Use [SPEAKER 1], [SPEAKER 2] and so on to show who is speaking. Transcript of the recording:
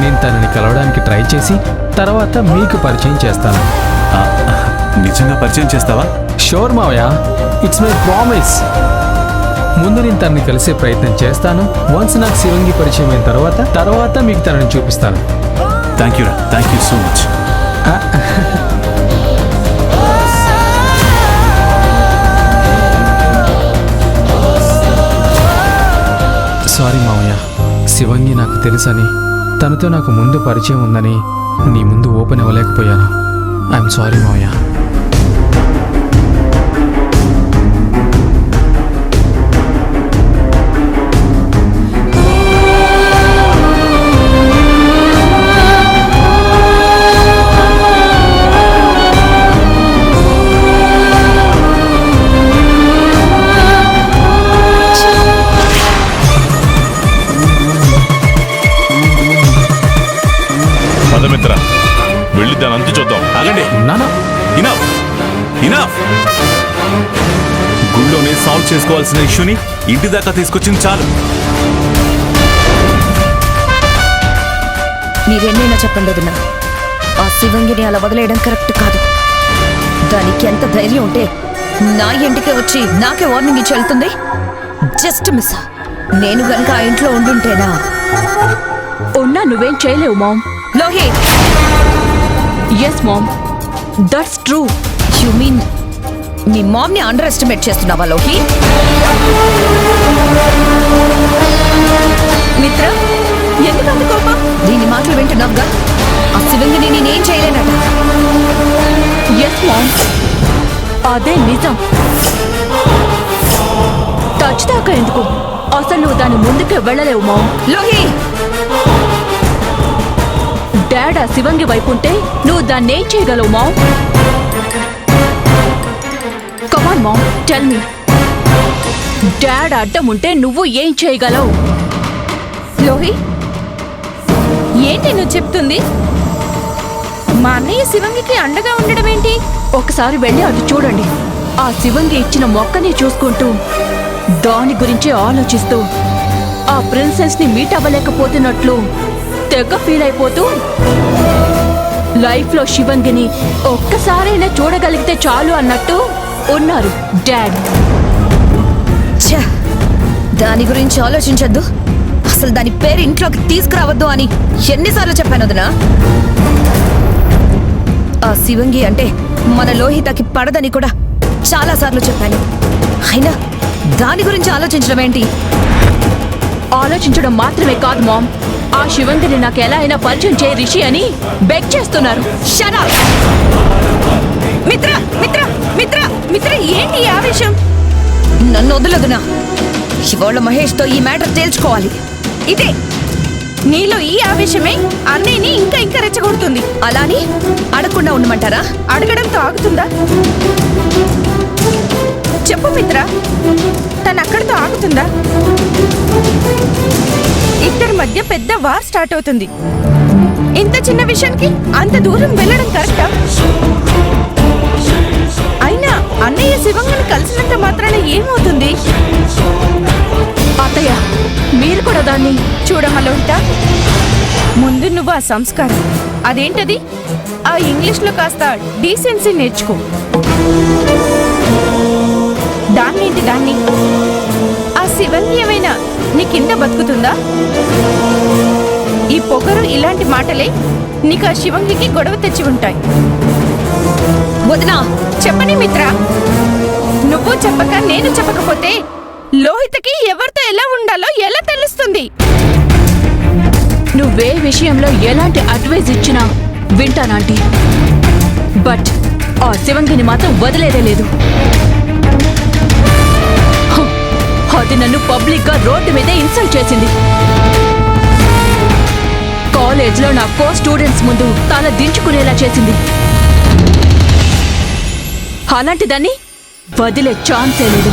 [SPEAKER 1] నేను తనని కలవడానికి ట్రై చేసి తర్వాత మీకు పరిచయం చేస్తాను.
[SPEAKER 2] నిజంగా పరిచయం చేస్తావా?
[SPEAKER 1] షూర్ మావయ్య, ఇట్స్ మై ప్రామిస్. ముందు నేను తనని కలిసే ప్రయత్నం చేస్తాను. వన్స్ నాకు శివంగి పరిచయం అయిన తర్వాత మీకు తనని చూపిస్తాను.
[SPEAKER 2] Thank you so much.
[SPEAKER 1] Sorry మావయ్య, శివంగి నాకు తెలుసని, తనతో నాకు ముందు పరిచయం ఉందని నీ ముందు ఓపెన్ అవ్వలేకపోయాను. ఐఎమ్ సారీ మావయ్య.
[SPEAKER 3] పదమిత్ర, వెళ్ళి దాని అంతు చూద్దాం.
[SPEAKER 2] ఆగండి.
[SPEAKER 1] నానా,
[SPEAKER 2] ఇనఫ్. గుళ్ళోనే సాల్వ్ చేసుకోవాల్సిన ఇష్యూని ఇంటి దాకా తీసుకొచ్చింది చాలు.
[SPEAKER 4] మీరెన్నైనా చెప్పండి వదినా, ఆ శివంగిని అలా వదిలేయడం కరెక్ట్ కాదు. దానికి ఎంత ధైర్యం ఉంటే నా ఇంటికే వచ్చి నాకే వార్నింగ్ ఇచ్చి వెళ్తుంది. Just miss. నేను గనక ఆ ఇంట్లో ఉండుంటేనా?
[SPEAKER 5] ఉన్నా నువ్వేం చేయలేవు ma'am.
[SPEAKER 4] Lohi,
[SPEAKER 5] yes ma'am, that's true.
[SPEAKER 4] You mean మీ మామ్ ని అండర్ ఎస్టిమేట్ చేస్తున్నావా లోహి?
[SPEAKER 5] మిత్ర, ఎందుకంత కోపం?
[SPEAKER 4] దీని మాటలు వింటున్నావుగా? ఆ శివంగిని నేనేం చేయలేనట.
[SPEAKER 5] ఎస్ మామ్, అదే నిజం. టచ్ దాకా ఎందుకు? అసలు నువ్వు దాని ముందుకే వెళ్ళలేవు మామ్.
[SPEAKER 4] లోహి,
[SPEAKER 5] డాడ్ ఆ శివంగి వైపు ఉంటే నువ్వు దాన్ని ఏం చేయగలవు మామ్? కమాన్ మామ్, టెల్ మీ. డాడ్ అడ్డం ఉంటే నువ్వు ఏం చేయగలవు?
[SPEAKER 6] లోహి, ఏంటి నువ్వు చెప్తుంది? మా అన్నయ్య శివంగికి అండగా ఉండడం ఏంటి?
[SPEAKER 5] ఒకసారి వెళ్ళి అటు చూడండి. ఆ శివంగి ఇచ్చిన మొక్కని చూసుకుంటూ దాని గురించి ఆలోచిస్తూ ఆ ప్రిన్సెస్ ని మీట్ అవ్వలేకపోతున్నట్లు తెగ ఫీల్ అయిపోతూ లైఫ్ లో శివంగిని ఒక్కసారైనా చూడగలిగితే చాలు అన్నట్టు ఉన్నారు డాడ్.
[SPEAKER 4] దాని గురించి ఆలోచించద్దు, అసలు దాని పేరు ఇంట్లోకి తీసుకురావద్దు అని ఎన్నిసార్లు చెప్పాను వదినా? ఆ శివంగి అంటే మన లోహితకి పడదని కూడా చాలా సార్లు చెప్పాను. అయినా దాని గురించి ఆలోచించడం ఏంటి?
[SPEAKER 5] ఆలోచించడం మాత్రమే కాదు మామ్, ఆ శివంగిని నాకు ఎలా అయినా పరిచయం చేయ రిషి అని బెగ్ చేస్తున్నారు.
[SPEAKER 4] Shut up!
[SPEAKER 6] మిత్ర మిత్ర మిత్ర మిత్ర, ఏంటి ఈ ఆవేశం?
[SPEAKER 4] నన్ను వదలదునా. ఇవాళ మహేష్తో ఈ మ్యాటర్ తేల్చుకోవాలి.
[SPEAKER 6] ఇదే నీలో ఈ ఆవేశమే అన్నయ్యని ఇంకా ఇంకా రెచ్చగొడుతుంది.
[SPEAKER 4] అలాని అడగకుండా ఉండమంటారా?
[SPEAKER 6] అడగడంతో ఆగుతుందా? చెప్పు మిత్ర, తను అక్కడితో ఆగుతుందా? ఇద్దరి మధ్య పెద్ద వార్ స్టార్ట్ అవుతుంది. ఇంత చిన్న విషయానికి అంత దూరం వెళ్ళడం కరెక్టా? అయినా అన్నయ్య శివంగిని కలిసినంత మాత్రాన ఏమవుతుంది?
[SPEAKER 5] అత్తయ్య, మీరు కూడా దాన్ని
[SPEAKER 6] చూడమలోంట. ముందు నువ్వు ఆ సంస్కారం అదేంటది, ఆ ఇంగ్లీష్లో కాస్త డీసెన్సీ నేర్చుకో. దాన్ని ఆ శివంగి ఏమైనా నీ కింద బతుకుతుందా? ఈ పొగరు ఇలాంటి మాటలే నీకు ఆ శివంగికి గొడవ తెచ్చి ఉంటాయి.
[SPEAKER 4] వదినా,
[SPEAKER 6] చెప్పని మిత్ర, నువ్వు చెప్పక నేను చెప్పకపోతే లోహితకి ఎవరితో ఎలా ఉండాలో ఎలా తెలుస్తుంది?
[SPEAKER 5] నువ్వే విషయంలో ఎలాంటి అడ్వైజ్ ఇచ్చినా వింటానాంటీ. బట్ ఆ శివంగిని మాత్రం వదిలేదే లేదు. అది నన్ను పబ్లిక్ గా రోడ్డు మీదే ఇన్సల్ట్ చేసింది. కాలేజ్లో నా కో స్టూడెంట్స్ ముందు తల దించుకునేలా చేసింది. అలాంటిదాన్ని వదిలే ఛాన్సే లేదు.